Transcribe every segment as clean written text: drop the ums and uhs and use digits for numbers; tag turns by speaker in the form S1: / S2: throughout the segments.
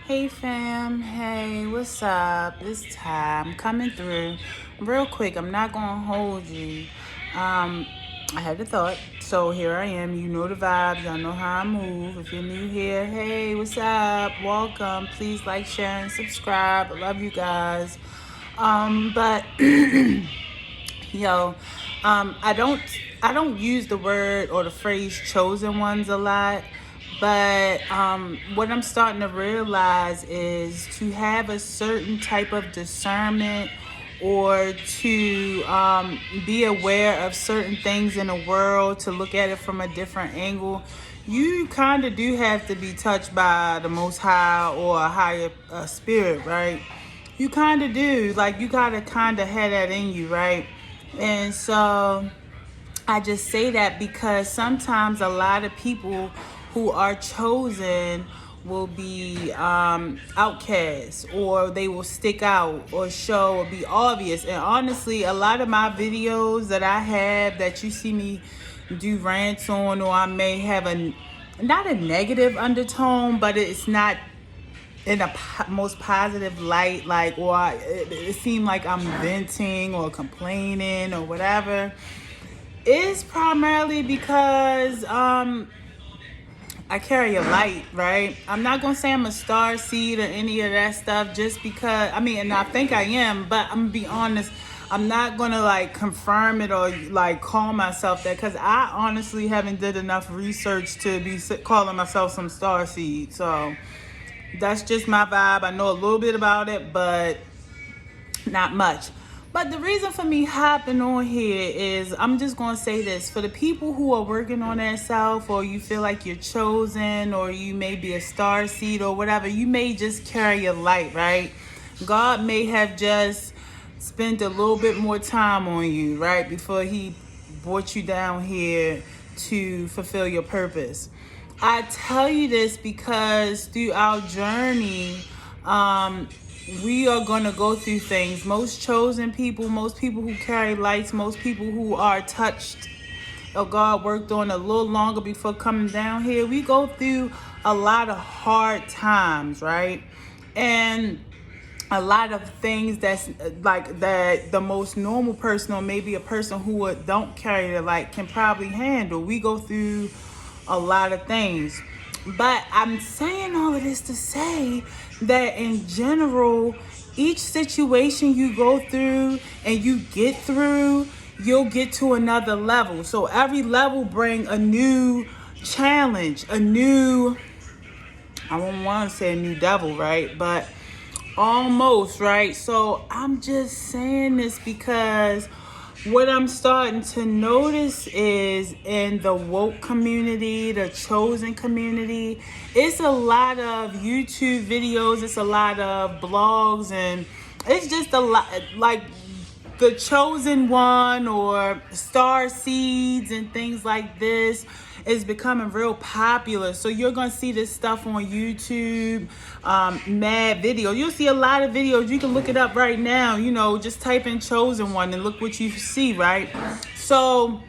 S1: Hey fam, hey, what's up? It's Ty. I'm coming through real quick. I'm not gonna hold you. Um, I had a thought, so here I am. You know the vibes. Y'all know how I move. If you're new here, hey, what's up? Welcome. Please like, share, and subscribe. I love you guys. But yo, I don't use the word or the phrase chosen ones a lot, but what I'm starting to realize is to have a certain type of discernment or to be aware of certain things in the world, to look at it from a different angle. You kind of do have to be touched by the Most High or a higher spirit, right? You kind of do. Like, you got to kind of have that in you, right? And so I just say that because sometimes a lot of people who are chosen will be outcasts, or they will stick out or show or be obvious. And honestly, a lot of my videos that I have that you see me do rants on, or I may have not a negative undertone, but it's not in a most positive light, like, or it seemed like I'm venting or complaining or whatever, is primarily because I carry a light, right? I'm not gonna say I'm a star seed or any of that stuff, just because and I think I am, but I'm gonna be honest, I'm not gonna like confirm it or like call myself that, because I honestly haven't did enough research to be calling myself some star seed. So that's just my vibe. I know a little bit about it, but not much. But the reason for me hopping on here is, I'm just going to say this. For the people who are working on their self, or you feel like you're chosen, or you may be a star seed or whatever, you may just carry a light, right? God may have just spent a little bit more time on you, right, before he brought you down here to fulfill your purpose. I tell you this because through our journey, we are going to go through things. Most chosen people, most people who carry lights, most people who are touched or God worked on a little longer before coming down here, we go through a lot of hard times, right? And a lot of things that's like that the most normal person, or maybe a person who don't carry the light, can probably handle. We go through a lot of things. But I'm saying all of this to say that in general, each situation you go through and you get through, you'll get to another level. So every level bring a new challenge, I don't want to say a new devil, right? But almost, right? So I'm just saying this because what I'm starting to notice is, in the woke community, the chosen community, it's a lot of YouTube videos, it's a lot of blogs, and it's just a lot like the chosen one or star seeds and things like this is becoming real popular. So you're going to see this stuff on YouTube, mad video. You'll see a lot of videos. You can look it up right now, just type in chosen one and look what you see, right? So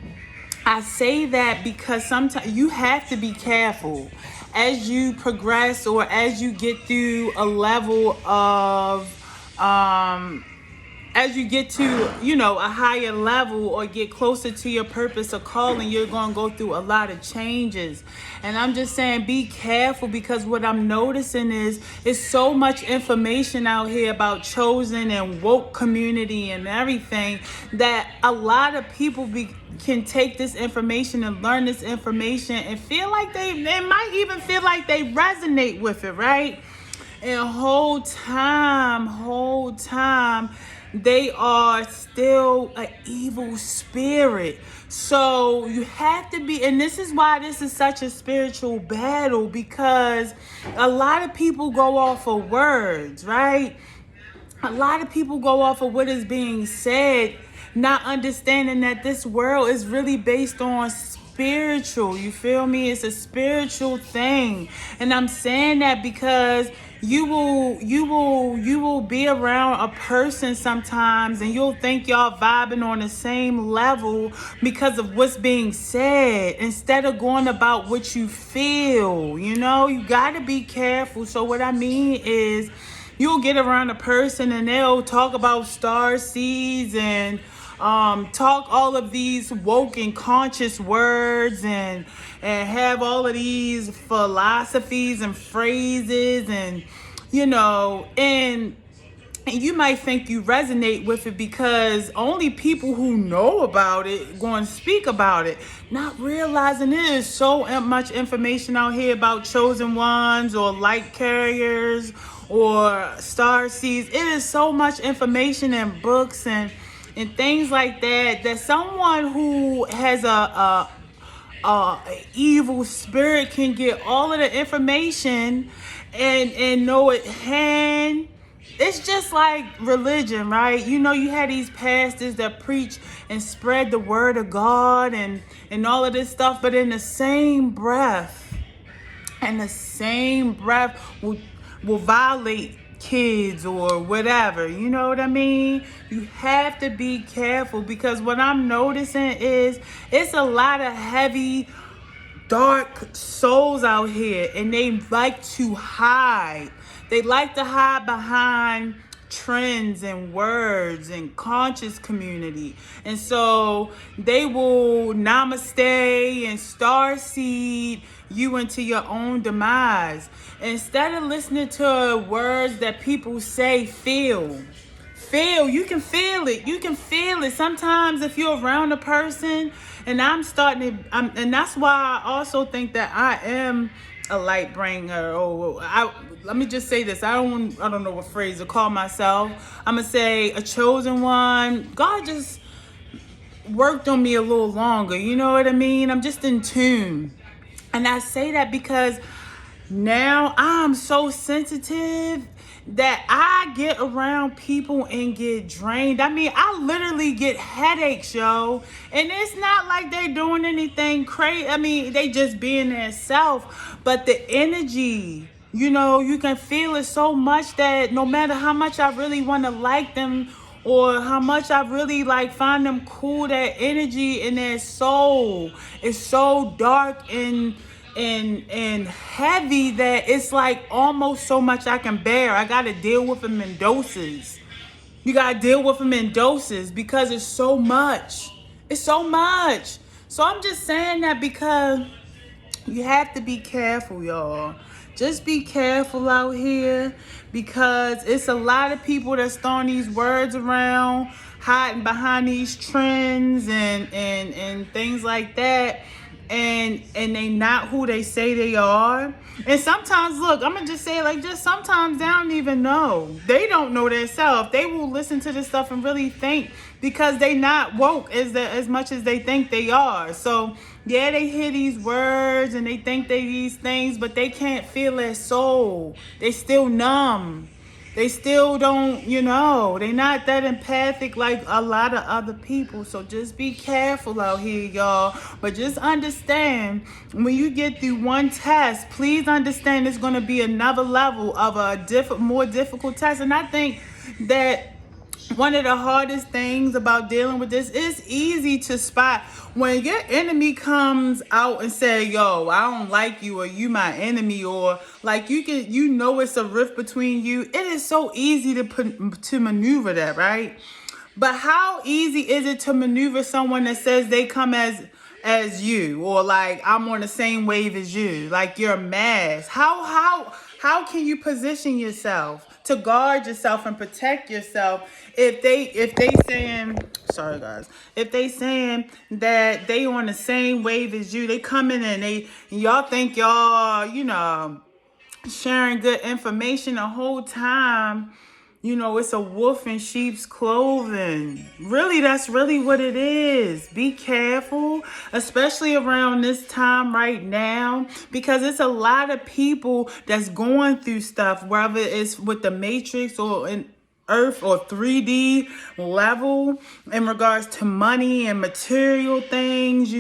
S1: I say that because sometimes you have to be careful as you progress, or as you get through a level of as you get to, a higher level, or get closer to your purpose or calling, you're going to go through a lot of changes. And I'm just saying, be careful, because what I'm noticing is so much information out here about chosen and woke community and everything, that a lot of people can take this information and learn this information and feel like they might even feel like they resonate with it, right? And whole time, they are still an evil spirit. So you have to be, and this is why this is such a spiritual battle, because a lot of people go off of words, right? A lot of people go off of what is being said, not understanding that this world is really based on spiritual. You feel me? It's a spiritual thing. And I'm saying that because you will be around a person sometimes and you'll think y'all vibing on the same level because of what's being said instead of going about what you feel. You got to be careful. So what I mean is, you'll get around a person and they'll talk about star seeds and talk all of these woke and conscious words and have all of these philosophies and phrases and and you might think you resonate with it because only people who know about it going to speak about it, not realizing there is so much information out here about chosen ones or light carriers or star seeds. It is so much information in books and things like that someone who has a evil spirit can get all of the information and know it hand. It's just like religion, right? You had these pastors that preach and spread the word of God and all of this stuff, but in the same breath, will violate kids or whatever. You know what I mean? You have to be careful because what I'm noticing is it's a lot of heavy, dark souls out here and they like to hide. They like to hide behind trends and words and conscious community. And so they will namaste and starseed you into your own demise. Instead of listening to words that people say, feel. You can feel it. Sometimes if you're around a person, and and that's why I also think that I am a light bringer. Let me just say this. I don't know what phrase to call myself. I'm gonna say a chosen one. God just worked on me a little longer. You know what I mean? I'm just in tune. And I say that because now I'm so sensitive that I get around people and get drained. I mean, I literally get headaches, yo. And it's not like they doing anything crazy. I mean, they just being their self. But the energy, you can feel it so much that no matter how much I really want to like them or how much I really find them cool, that energy in their soul is so dark and heavy that it's almost so much I can bear. I gotta deal with them in doses. You gotta deal with them in doses because it's so much. So I'm just saying that because you have to be careful, y'all. Just be careful out here because it's a lot of people that's throwing these words around, hiding behind these trends and things like that. And they not who they say they are. And sometimes, look, I'm gonna just say just sometimes they don't even know. They don't know themselves. They will listen to this stuff and really think because they not woke as much as they think they are. So yeah, they hear these words and they think they these things, but they can't feel their soul. They still numb. They still don't, they not that empathic like a lot of other people. So just be careful out here, y'all. But just understand, when you get through one test, please understand it's going to be another level of a more difficult test. And I think that one of the hardest things about dealing with this is easy to spot when your enemy comes out and say, yo, I don't like you, or you my enemy, or it's a rift between you. It is so easy to maneuver that, right? But how easy is it to maneuver someone that says they come as you, or I'm on the same wave as you, you're a mask? How can you position yourself to guard yourself and protect yourself if they saying, sorry guys, if they saying that they on the same wave as you? They come in and y'all think y'all sharing good information the whole time. It's a wolf in sheep's clothing. Really, that's really what it is. Be careful, especially around this time right now, because it's a lot of people that's going through stuff, whether it's with the Matrix or in Earth or 3D level in regards to money and material things,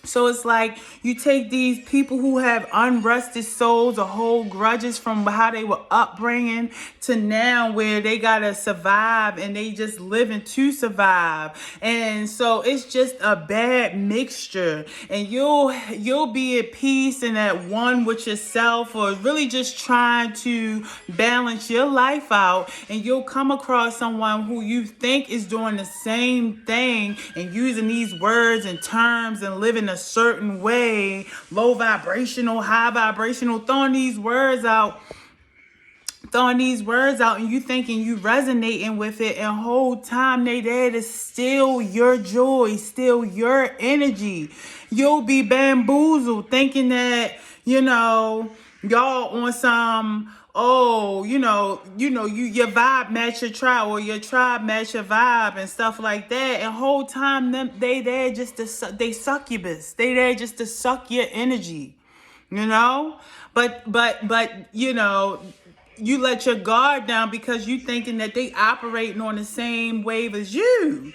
S1: So it's like you take these people who have unrested souls or hold grudges from how they were upbringing to now where they gotta survive and they just living to survive. And so it's just a bad mixture. And you'll be at peace and at one with yourself, or really just trying to balance your life out, and you'll come across someone who you think is doing the same thing and using these words and terms and living a certain way, low vibrational, high vibrational, throwing these words out, and you thinking you resonating with it, and whole time they there to steal your joy, steal your energy. You'll be bamboozled thinking that, y'all on some, oh, your vibe match your tribe, or your tribe match your vibe and stuff like that. And whole time they there just to they succubus. They there just to suck your energy, But you let your guard down because you thinking that they operating on the same wave as you,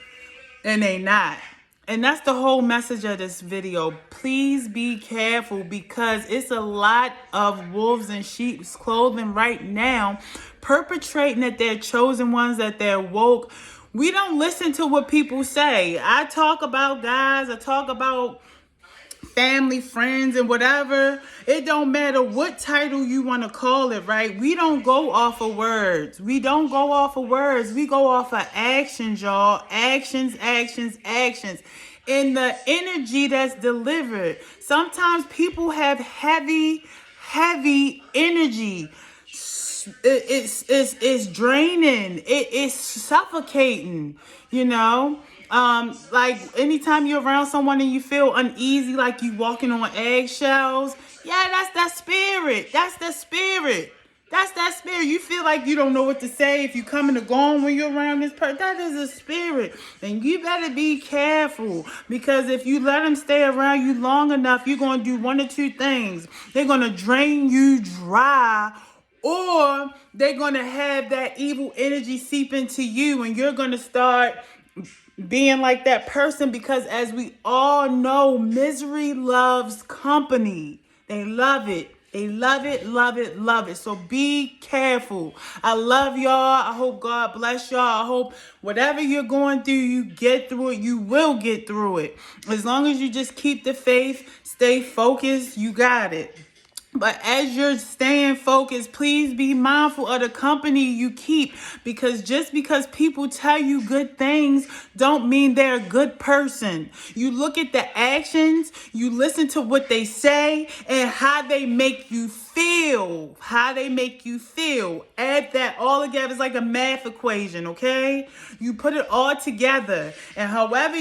S1: and they not. And that's the whole message of this video. Please be careful, because it's a lot of wolves in sheep's clothing right now, perpetrating that they're chosen ones, that they're woke. We don't listen to what people say. I talk about guys, I talk about family, friends, and whatever. It don't matter what title you want to call it, right? We don't go off of words. We don't go off of words. We go off of actions, y'all. Actions, actions, actions. In the energy that's delivered. Sometimes people have heavy energy. It's draining. It's suffocating, like anytime you're around someone and you feel uneasy, like you walking on eggshells, that's that spirit. That's the spirit. That's that spirit. You feel like you don't know what to say if you coming or going when you're around this person. That is a spirit. And you better be careful, because if you let them stay around you long enough, you're going to do one or two things. They're going to drain you dry, or they're going to have that evil energy seep into you, and you're going to start being like that person, because as we all know, misery loves company. They love it. They love it, love it, love it. So be careful. I love y'all. I hope God bless y'all. I hope whatever you're going through, you get through it. You will get through it. As long as you just keep the faith, stay focused, you got it. But as you're staying focused, please be mindful of the company you keep, because just because people tell you good things don't mean they're a good person. You look at the actions, you listen to what they say, and how they make you feel. How they make you feel. Add that all together. It's like a math equation, okay? You put it all together, and whatever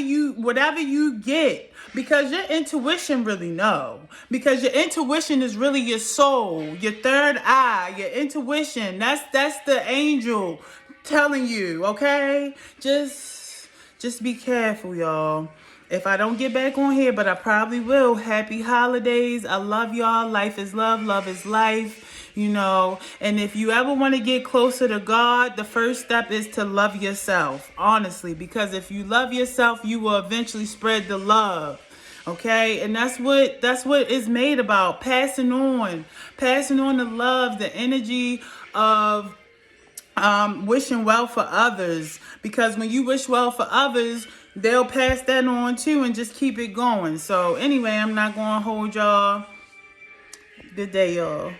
S1: you get, because your intuition really know. Because your intuition is really your soul, your third eye, your intuition. That's the angel telling you, okay? Just be careful, y'all. If I don't get back on here, but I probably will. Happy holidays. I love y'all. Life is love. Love is life. And if you ever want to get closer to God, the first step is to love yourself, honestly, because if you love yourself, you will eventually spread the love. Okay, and that's what it's made about, passing on the love, the energy of wishing well for others, because when you wish well for others, they'll pass that on too, and just keep it going. So anyway, I'm not going to hold y'all. Good day, y'all.